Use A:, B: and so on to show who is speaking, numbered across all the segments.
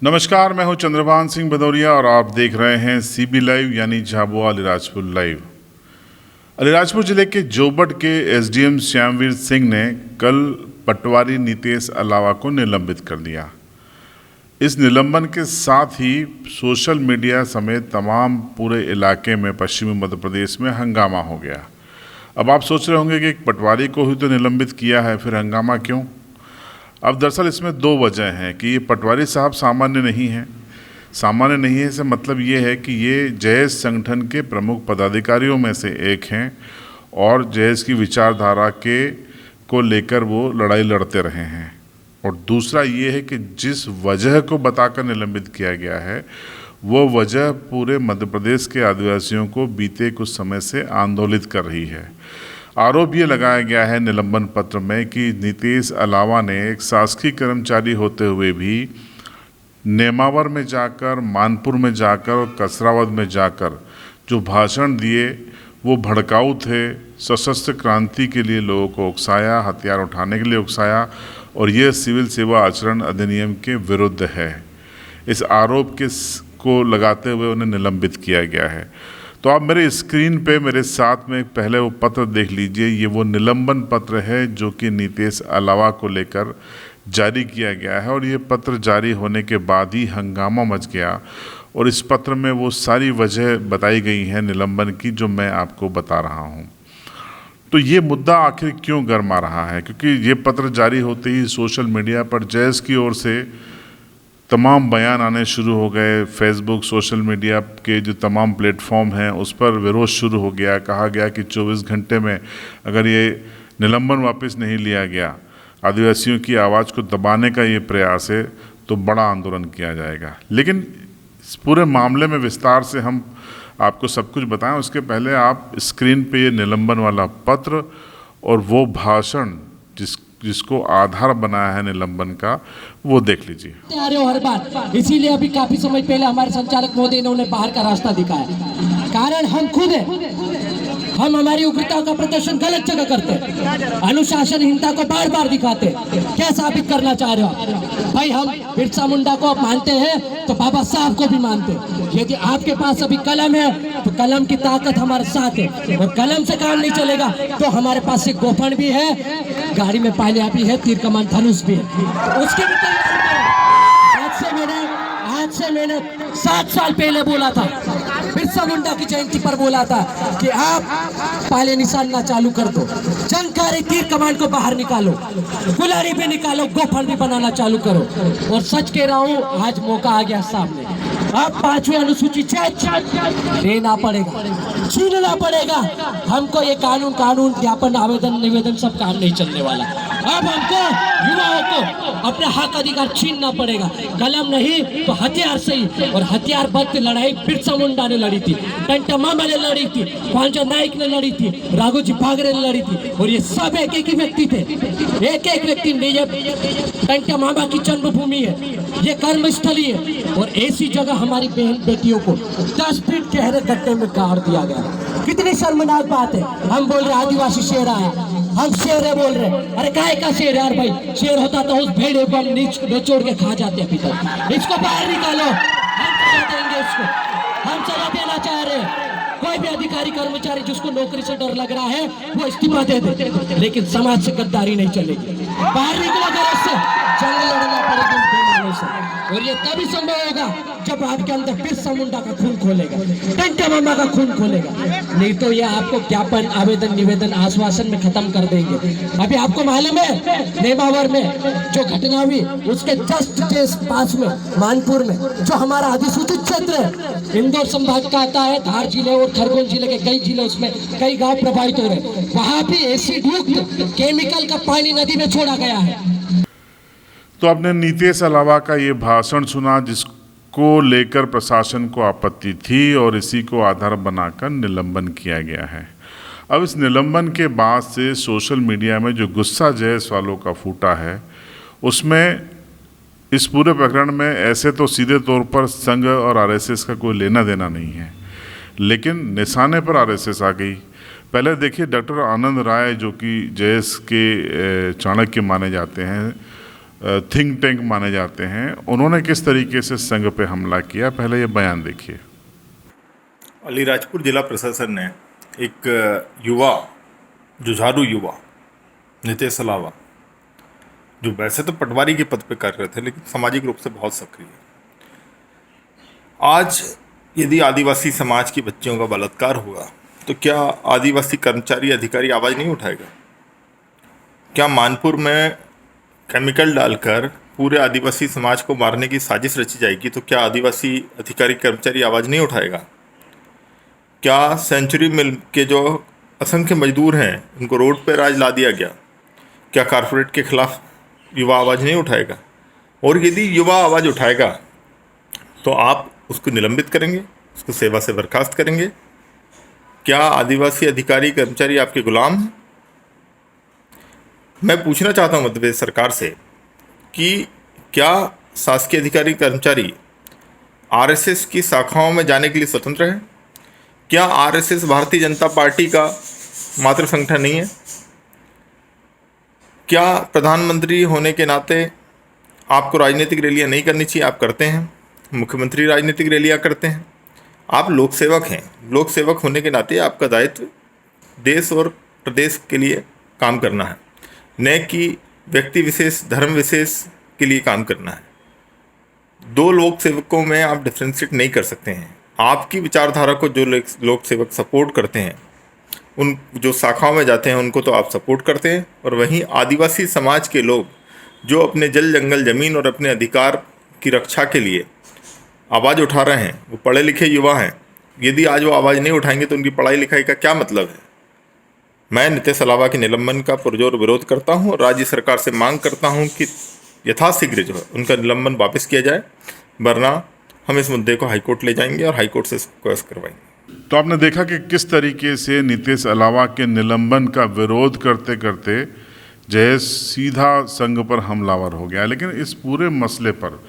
A: नमस्कार, मैं हूं चंद्रभान सिंह भदौरिया और आप देख रहे हैं सीबी लाइव यानी झाबुआ अलीराजपुर लाइव। अलीराजपुर जिले के जोबट के एसडीएम श्यामवीर सिंह ने कल पटवारी नीतेश अलावा को निलंबित कर दिया। इस निलंबन के साथ ही सोशल मीडिया समेत तमाम पूरे इलाके में पश्चिमी मध्य प्रदेश में हंगामा हो गया। अब आप सोच रहे होंगे कि एक पटवारी को ही तो निलंबित किया है, फिर हंगामा क्यों? अब दरअसल इसमें दो वजह हैं कि ये पटवारी साहब सामान्य नहीं हैं। सामान्य नहीं है इससे मतलब ये है कि ये जयेश संगठन के प्रमुख पदाधिकारियों में से एक हैं और जयेश की विचारधारा के को लेकर वो लड़ाई लड़ते रहे हैं। और दूसरा ये है कि जिस वजह को बताकर निलंबित किया गया है वो वजह पूरे मध्य प्रदेश के आदिवासियों को बीते कुछ समय से आंदोलित कर रही है। आरोप ये लगाया गया है निलंबन पत्र में कि नीतेश अलावा ने एक शासकीय कर्मचारी होते हुए भी नेमावर में जाकर, मानपुर में जाकर और कसरावद में जाकर जो भाषण दिए वो भड़काऊ थे। सशस्त्र क्रांति के लिए लोगों को उकसाया, हथियार उठाने के लिए उकसाया और ये सिविल सेवा आचरण अधिनियम के विरुद्ध है। इस आरोप को लगाते हुए उन्हें निलंबित किया गया है। तो आप मेरे स्क्रीन पे मेरे साथ में पहले वो पत्र देख लीजिए। ये वो निलंबन पत्र है जो कि नीतेश अलावा को लेकर जारी किया गया है और ये पत्र जारी होने के बाद ही हंगामा मच गया और इस पत्र में वो सारी वजह बताई गई हैं निलंबन की जो मैं आपको बता रहा हूँ। तो ये मुद्दा आखिर क्यों गर्मा रहा है? क्योंकि ये पत्र जारी होते ही सोशल मीडिया पर जयेश की ओर से तमाम बयान आने शुरू हो गए। फेसबुक, सोशल मीडिया के जो तमाम प्लेटफॉर्म हैं उस पर विरोध शुरू हो गया। कहा गया कि 24 घंटे में अगर ये निलंबन वापस नहीं लिया गया, आदिवासियों की आवाज़ को दबाने का ये प्रयास है, तो बड़ा आंदोलन किया जाएगा। लेकिन इस पूरे मामले में विस्तार से हम आपको सब कुछ बताएं उसके पहले आप स्क्रीन पे ये निलंबन वाला पत्र और वो भाषण जिसको आधार बनाया है निलंबन का वो देख लीजिए।
B: आ रहे हो हर बार, इसीलिए अभी काफी समय पहले हमारे संचालक महोदय ने उन्हें बाहर का रास्ता दिखाया। कारण हम खुद हैं, हम हमारी उग्रता का प्रदर्शन गलत जगह करते हैं, अनुशासनहीनता को बार बार दिखाते हैं। क्या साबित करना चाह रहे हो भाई? हम बिरसा मुंडा को मानते हैं तो बाबा साहब को भी मानते हैं। यदि आपके पास अभी कलम है तो कलम की ताकत हमारे साथ है और कलम से काम नहीं चलेगा तो हमारे पास एक गोफन भी है, गाड़ी में पायलिया भी है, तीर कमान धनुष भी है, उसकी भी तैयारी है। आज से मैंने 7 साल पहले बोला था, बिरसा मुंडा की जयंती पर बोला था कि आप पाले निशानना चालू कर दो, जंगकारी तीर कमान को बाहर निकालो, गुलारी भी निकालो, गोफन भी बनाना चालू करो। और सच कह रहा हूँ, आज मौका आ गया सामने। अब 5वीं अनुसूची लेना पड़ेगा, छीनना पड़ेगा हमको। ये कानून ज्ञापन, आवेदन, निवेदन सब काम नहीं चलने वाला। अब हमको युवाओं को अपना हक अधिकार छीनना पड़ेगा। कलम नहीं तो हथियार सही, और हथियार बंद लड़ाई बिरसा मुंडा ने लड़ी थी, टंटा मामा ने लड़ी थी, पांजा नाइक ने लड़ी थी, राघोजी भागरे ने लड़ी थी, और ये सब एक एक ही व्यक्ति थे। एक एक व्यक्ति ने, ये टंटा मामा की जन्मभूमि है, ये कर्मस्थली है, और ऐसी जगह हमारी बहन बेटियों को 10 फीट गहरे गड्ढे में गाड़ दिया गया। कितनी शर्मनाक बात है। हम बोल रहे आदिवासी शेर आया, हम शेर है बोल रहे। अरे काय का शेर यार भाई? शेर होता तो उस भेड़े को हम निचोड़ के खा जाते अभी तक। इसको बाहर निकालो, हम सजा देंगे इसको, हम सजा देना चाह रहे हैं। कोई भी अधिकारी कर्मचारी जिसको नौकरी से डर लग रहा है वो इस्तीफा दे दे, लेकिन समाज से गद्दारी नहीं चलेगी। बाहर निकलो घर से, जंग लड़ना पड़ेगा बेईमानों से, और ये तभी संभव होगा जब आपके अंदर बिरसा मुंडा का खून खोलेगा, टंटा मामा का खून खोलेगा। नहीं तो ये आपको ज्ञापन, आवेदन, निवेदन, आश्वासन में खत्म कर देंगे। अभी आपको मालूम है नेमावर में जो घटना हुई, उसके जस्ट पास में मानपुर में जो हमारा अधिसूचित क्षेत्र है, इंदौर संभाग का आता है, धार जिले और खरगोन जिले के कई जिले, उसमें कई गांव प्रभावित हो रहे, वहां भी एसिड युक्त केमिकल का पानी नदी में छोड़ा गया है।
A: तो आपने नीतेश अलावा का ये भाषण सुना जिसको लेकर प्रशासन को आपत्ति थी और इसी को आधार बनाकर निलंबन किया गया है। अब इस निलंबन के बाद से सोशल मीडिया में जो गुस्सा जयेश वालों का फूटा है उसमें इस पूरे प्रकरण में ऐसे तो सीधे तौर पर संघ और आरएसएस का कोई लेना देना नहीं है, लेकिन निशाने पर आरएसएस आ गई। पहले देखिए डॉक्टर आनंद राय जो कि जयेश के चाणक्य माने जाते हैं, थिंक टैंक माने जाते हैं, उन्होंने किस तरीके से संघ पे हमला किया, पहले ये बयान देखिए।
C: अलीराजपुर जिला प्रशासन ने एक युवा, जुझारू युवा नितेश अलावा, जो वैसे तो पटवारी के पद पे कार्यरत थे लेकिन सामाजिक रूप से बहुत सक्रिय है, आज यदि आदिवासी समाज की बच्चियों का बलात्कार हुआ तो क्या आदिवासी कर्मचारी अधिकारी आवाज़ नहीं उठाएगा? क्या मानपुर में केमिकल डालकर पूरे आदिवासी समाज को मारने की साजिश रची जाएगी तो क्या आदिवासी अधिकारी कर्मचारी आवाज़ नहीं उठाएगा? क्या सेंचुरी मिल के जो असंख्य मजदूर हैं उनको रोड पर राज ला दिया गया, क्या कारपोरेट के खिलाफ युवा आवाज़ नहीं उठाएगा? और यदि युवा आवाज़ उठाएगा तो आप उसको निलंबित करेंगे, उसको सेवा से बर्खास्त करेंगे? क्या आदिवासी अधिकारी कर्मचारी आपके गुलाम हैं? मैं पूछना चाहता हूं मध्य प्रदेश सरकार से कि क्या शासकीय अधिकारी कर्मचारी आरएसएस की शाखाओं में जाने के लिए स्वतंत्र है? क्या आरएसएस भारतीय जनता पार्टी का मातृ संगठन नहीं है? क्या प्रधानमंत्री होने के नाते आपको राजनीतिक रैलियां नहीं करनी चाहिए? आप करते हैं, मुख्यमंत्री राजनीतिक रैलियां करते हैं, आप लोक सेवक हैं। लोक सेवक होने के नाते आपका दायित्व देश और प्रदेश के लिए काम करना है, न कि व्यक्ति विशेष, धर्म विशेष के लिए काम करना है। दो लोक सेवकों में आप डिफ्रेंशिएट नहीं कर सकते हैं। आपकी विचारधारा को जो लोक सेवक सपोर्ट करते हैं, उन जो शाखाओं में जाते हैं उनको तो आप सपोर्ट करते हैं, और वहीं आदिवासी समाज के लोग जो अपने जल जंगल ज़मीन और अपने अधिकार की रक्षा के लिए आवाज़ उठा रहे हैं, वो पढ़े लिखे युवा हैं। यदि आज वो आवाज़ नहीं उठाएंगे तो उनकी पढ़ाई लिखाई का क्या मतलब है? मैं नितेश अलावा के निलंबन का पुरजोर विरोध करता हूं और राज्य सरकार से मांग करता हूं कि यथाशीघ्र जो है उनका निलंबन वापस किया जाए, वरना हम इस मुद्दे को हाईकोर्ट ले जाएंगे और हाईकोर्ट से रिक्वेस करवाएंगे।
A: तो आपने देखा कि किस तरीके से नितेश अलावा के निलंबन का विरोध करते करते जय सीधा संघ पर हमलावर हो गया। लेकिन इस पूरे मसले पर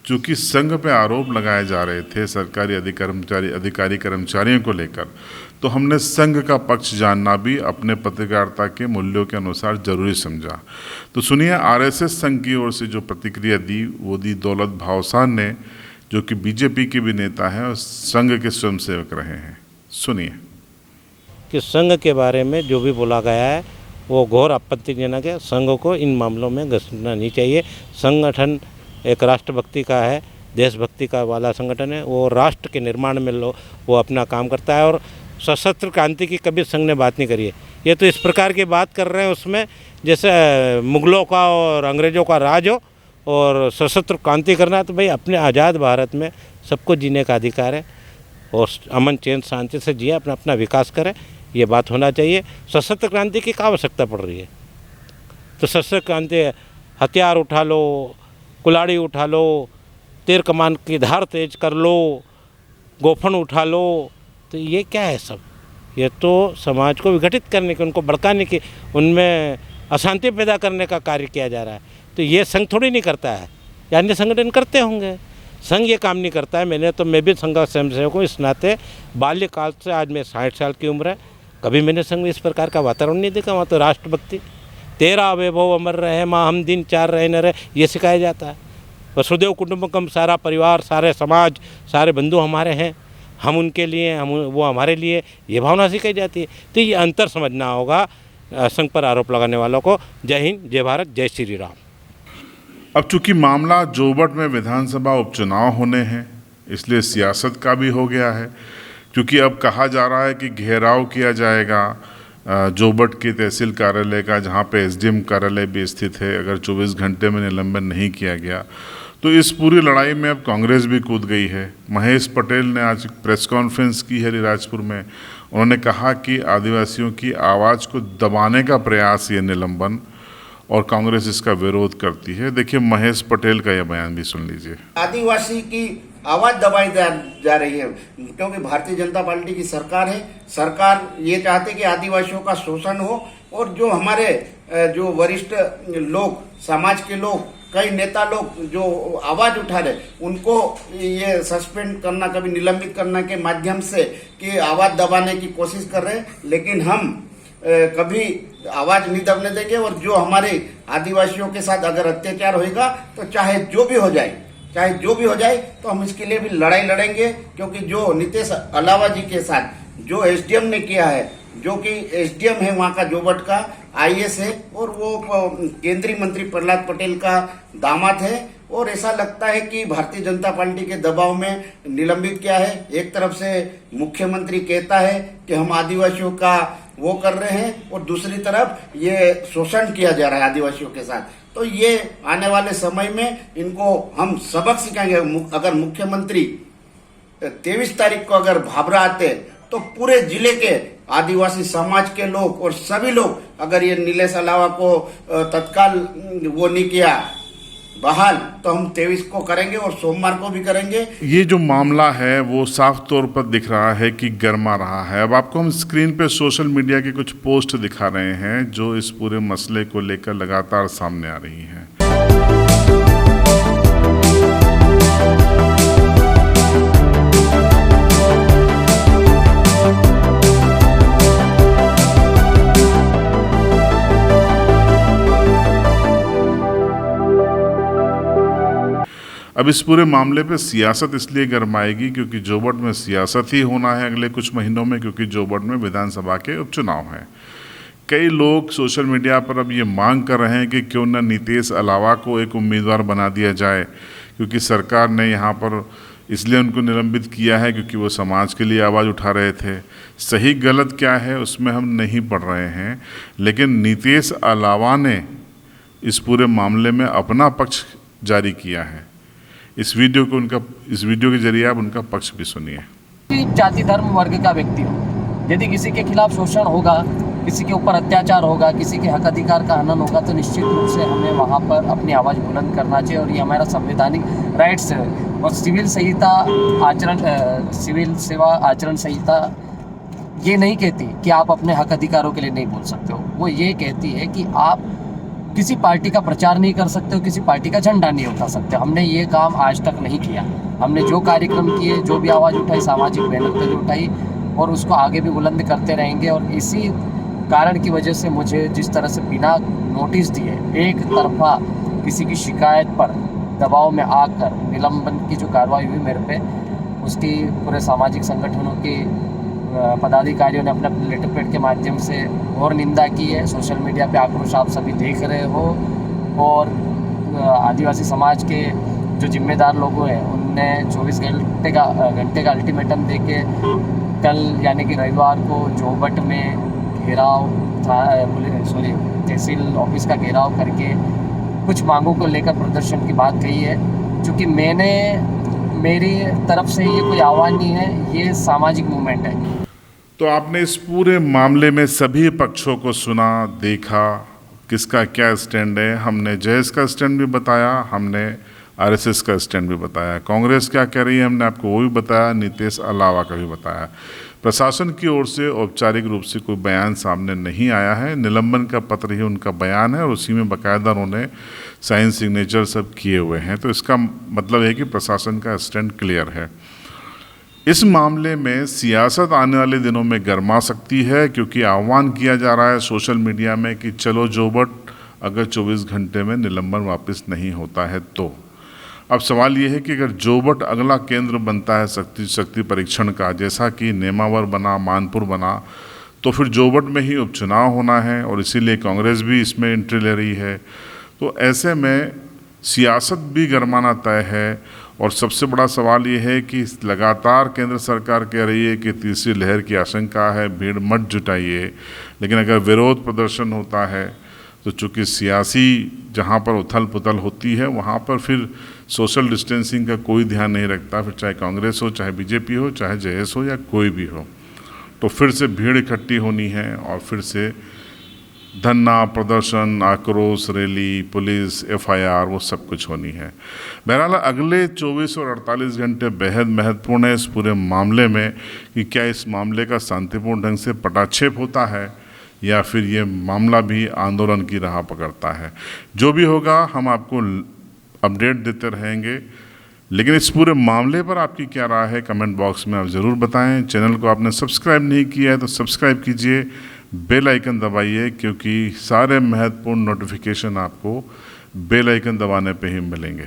A: चूँकि संघ पे आरोप लगाए जा रहे थे सरकारी अधिकारी कर्मचारियों को लेकर, तो हमने संघ का पक्ष जानना भी अपने पत्रकारिता के मूल्यों के अनुसार जरूरी समझा। तो सुनिए आरएसएस संघ की ओर से जो प्रतिक्रिया दी वो दी दौलत भावसार ने, जो कि बीजेपी के भी नेता हैं और संघ के स्वयंसेवक रहे हैं। सुनिए।
D: कि संघ के बारे में जो भी बोला गया है वो घोर आपत्तिजनक है। संघ को इन मामलों में घुसना नहीं चाहिए। संगठन एक राष्ट्रभक्ति का है, देशभक्ति का वाला संगठन है। वो राष्ट्र के निर्माण में वो अपना काम करता है, और सशस्त्र क्रांति की कभी संघ ने बात नहीं करी है। ये तो इस प्रकार की बात कर रहे हैं उसमें जैसे मुगलों का और अंग्रेज़ों का राज हो और सशस्त्र क्रांति करना है। तो भाई अपने आज़ाद भारत में सबको जीने का अधिकार है और अमन चैन शांति से जिए, अपना अपना विकास करें, ये बात होना चाहिए। सशस्त्र क्रांति की क्या आवश्यकता पड़ रही है? तो सशस्त्र क्रांति हथियार उठा लो, कुल्हाड़ी उठा लो, तीर कमान की धार तेज कर लो, गोफन उठा लो, तो ये क्या है सब? ये तो समाज को विघटित करने के, उनको भड़काने के, उनमें अशांति पैदा करने का कार्य किया जा रहा है। तो ये संघ थोड़ी नहीं करता है, या अन्य संगठन करते होंगे। संघ ये काम नहीं करता है। मैं भी संघ स्वयंसेवक हूँ, इस नाते बाल्यकाल से आज मैं 60 साल की उम्र है, कभी मैंने संघ में इस प्रकार का वातावरण नहीं देखा। वहाँ तो राष्ट्रभक्ति, तेरा वैभव अमर रहे, माँ हम दिन चार रहे न रहे, ये सिखाया जाता है। वसुदेव कुटुंबकम, सारा परिवार, सारे समाज, सारे बंधु हमारे हैं, हम उनके लिए, हम वो हमारे लिए, ये भावना सिखाई जाती है। तो ये अंतर समझना होगा संघ पर आरोप लगाने वालों को। जय हिंद, जय भारत, जय श्री राम।
A: अब चूंकि मामला जोबट में विधानसभा उपचुनाव होने हैं, इसलिए सियासत का भी हो गया है। क्योंकि अब कहा जा रहा है कि घेराव किया जाएगा जोबट के तहसील कार्यालय का, जहां पे एसडीएम कार्यालय भी स्थित है, अगर 24 घंटे में निलंबन नहीं किया गया तो इस पूरी लड़ाई में अब कांग्रेस भी कूद गई है। महेश पटेल ने आज प्रेस कॉन्फ्रेंस की है अलीराजपुर में। उन्होंने कहा कि आदिवासियों की आवाज़ को दबाने का प्रयास ये निलंबन, और कांग्रेस इसका विरोध करती है। देखिए महेश पटेल का यह बयान भी सुन लीजिए।
E: आदिवासी की आवाज दबाई जा रही है, क्योंकि भारतीय जनता पार्टी की सरकार है। सरकार ये चाहते कि आदिवासियों का शोषण हो, और जो हमारे जो वरिष्ठ लोग, समाज के लोग, कई नेता लोग जो आवाज उठा रहे, उनको ये सस्पेंड करना, कभी निलंबित करने के माध्यम से कि आवाज दबाने की कोशिश कर रहे हैं। लेकिन हम कभी आवाज नहीं दबने देंगे। और जो हमारे आदिवासियों के साथ अगर अत्याचार होएगा तो चाहे जो भी हो जाए तो हम इसके लिए भी लड़ाई लड़ेंगे, क्योंकि जो नीतीश अलावा जी के साथ जो एसडीएम ने किया है, जो कि एसडीएम है वहाँ का जोबट का, आईएएस है, और वो केंद्रीय मंत्री प्रहलाद पटेल का दामाद है। और ऐसा लगता है कि भारतीय जनता पार्टी के दबाव में निलंबित किया है। एक तरफ से मुख्यमंत्री कहता है कि हम आदिवासियों का वो कर रहे हैं, और दूसरी तरफ ये शोषण किया जा रहा है आदिवासियों के साथ। तो ये आने वाले समय में इनको हम सबक सिखाएंगे। अगर मुख्यमंत्री 23 तारीख को अगर भाभरा आते तो पूरे जिले के आदिवासी समाज के लोग और सभी लोग, अगर ये नीलेश अलावा को तत्काल वो नहीं किया बहाल, तो हम 23 को करेंगे और सोमवार को भी करेंगे।
A: ये जो मामला है वो साफ तौर पर दिख रहा है कि गर्मा रहा है। अब आपको हम स्क्रीन पे सोशल मीडिया के कुछ पोस्ट दिखा रहे हैं जो इस पूरे मसले को लेकर लगातार सामने आ रही हैं। अब इस पूरे मामले पे सियासत इसलिए गरमाएगी क्योंकि जोबट में सियासत ही होना है अगले कुछ महीनों में, क्योंकि जोबट में विधानसभा के उपचुनाव हैं। कई लोग सोशल मीडिया पर अब ये मांग कर रहे हैं कि क्यों न नीतीश अलावा को एक उम्मीदवार बना दिया जाए, क्योंकि सरकार ने यहाँ पर इसलिए उनको निलंबित किया है क्योंकि वो समाज के लिए आवाज़ उठा रहे थे। सही गलत क्या है उसमें हम नहीं पढ़ रहे हैं, लेकिन नीतीश अलावा ने इस पूरे मामले में अपना पक्ष जारी किया है। इस वीडियो के जरिए आप उनका पक्ष भी सुनिए।
B: जाति धर्म वर्ग का व्यक्ति हो, यदि किसी के खिलाफ शोषण होगा, किसी के ऊपर अत्याचार होगा, किसी के हक अधिकार का हनन होगा, तो निश्चित रूप से हमें वहाँ पर अपनी आवाज़ बुलंद करना चाहिए। और ये हमारा संवैधानिक राइट्स है। और सिविल सेवा आचरण संहिता ये नहीं कहती कि आप अपने हक अधिकारों के लिए नहीं बोल सकते हो। वो ये कहती है कि आप किसी पार्टी का प्रचार नहीं कर सकते हो, किसी पार्टी का झंडा नहीं उठा सकते। हमने ये काम आज तक नहीं किया। हमने जो कार्यक्रम किए, जो भी आवाज़ उठाई, सामाजिक मेहनत पे उठाई, और उसको आगे भी बुलंद करते रहेंगे। और इसी कारण की वजह से मुझे जिस तरह से बिना नोटिस दिए एक तरफा किसी की शिकायत पर दबाव में आकर निलंबन की जो कार्रवाई हुई मेरे पे, उसकी पूरे सामाजिक संगठनों के पदाधिकारियों ने अपने अपने लेटर पैड के माध्यम से और निंदा की है। सोशल मीडिया पे आक्रोश आप सभी देख रहे हो। और आदिवासी समाज के जो जिम्मेदार लोग हैं उनने 24 घंटे का अल्टीमेटम दे के कल यानी कि रविवार को जोबट में घेराव तहसील ऑफिस का घेराव करके कुछ मांगों को लेकर प्रदर्शन की बात कही है। चूँकि मेरी तरफ से ये कोई आह्वान नहीं है, ये सामाजिक मूवमेंट है।
A: तो आपने इस पूरे मामले में सभी पक्षों को सुना, देखा, किसका क्या स्टैंड है। हमने जयेश का स्टैंड भी बताया, हमने आरएसएस का स्टैंड भी बताया, कांग्रेस क्या कह रही है हमने आपको वो भी बताया, नीतीश अलावा का भी बताया। प्रशासन की ओर से औपचारिक रूप से कोई बयान सामने नहीं आया है। निलंबन का पत्र ही उनका बयान है और उसी में बाकायदा उन्होंने साइन सिग्नेचर सब किए हुए हैं। तो इसका मतलब है कि प्रशासन का स्टैंड क्लियर है। इस मामले में सियासत आने वाले दिनों में गरमा सकती है, क्योंकि आह्वान किया जा रहा है सोशल मीडिया में कि चलो जोबट अगर 24 घंटे में निलंबन वापस नहीं होता है तो। अब सवाल ये है कि अगर जोबट अगला केंद्र बनता है शक्ति परीक्षण का, जैसा कि नेमावर बना, मानपुर बना, तो फिर जोबट में ही उपचुनाव होना है और इसीलिए कांग्रेस भी इसमें एंट्री ले रही है। तो ऐसे में सियासत भी गरमाना तय है। और सबसे बड़ा सवाल ये है कि लगातार केंद्र सरकार कह रही है कि तीसरी लहर की आशंका है, भीड़ मत जुटाइए, लेकिन अगर विरोध प्रदर्शन होता है तो चूँकि सियासी जहाँ पर उथल पुथल होती है वहाँ पर फिर सोशल डिस्टेंसिंग का कोई ध्यान नहीं रखता, फिर चाहे कांग्रेस हो, चाहे बीजेपी हो, चाहे जयेश हो या कोई भी हो, तो फिर से भीड़ इकट्ठी होनी है और फिर से धरना, प्रदर्शन, आक्रोश, रैली, पुलिस, एफआईआर, वो सब कुछ होनी है। बहरहाल अगले 24 और 48 घंटे बेहद महत्वपूर्ण है इस पूरे मामले में कि क्या इस मामले का शांतिपूर्ण ढंग से पटाक्षेप होता है या फिर ये मामला भी आंदोलन की राह पकड़ता है। जो भी होगा हम आपको अपडेट देते रहेंगे, लेकिन इस पूरे मामले पर आपकी क्या राय है कमेंट बॉक्स में आप ज़रूर बताएं। चैनल को आपने सब्सक्राइब नहीं किया है तो सब्सक्राइब कीजिए, बेल आइकन दबाइए, क्योंकि सारे महत्वपूर्ण नोटिफिकेशन आपको बेल आइकन दबाने पे ही मिलेंगे।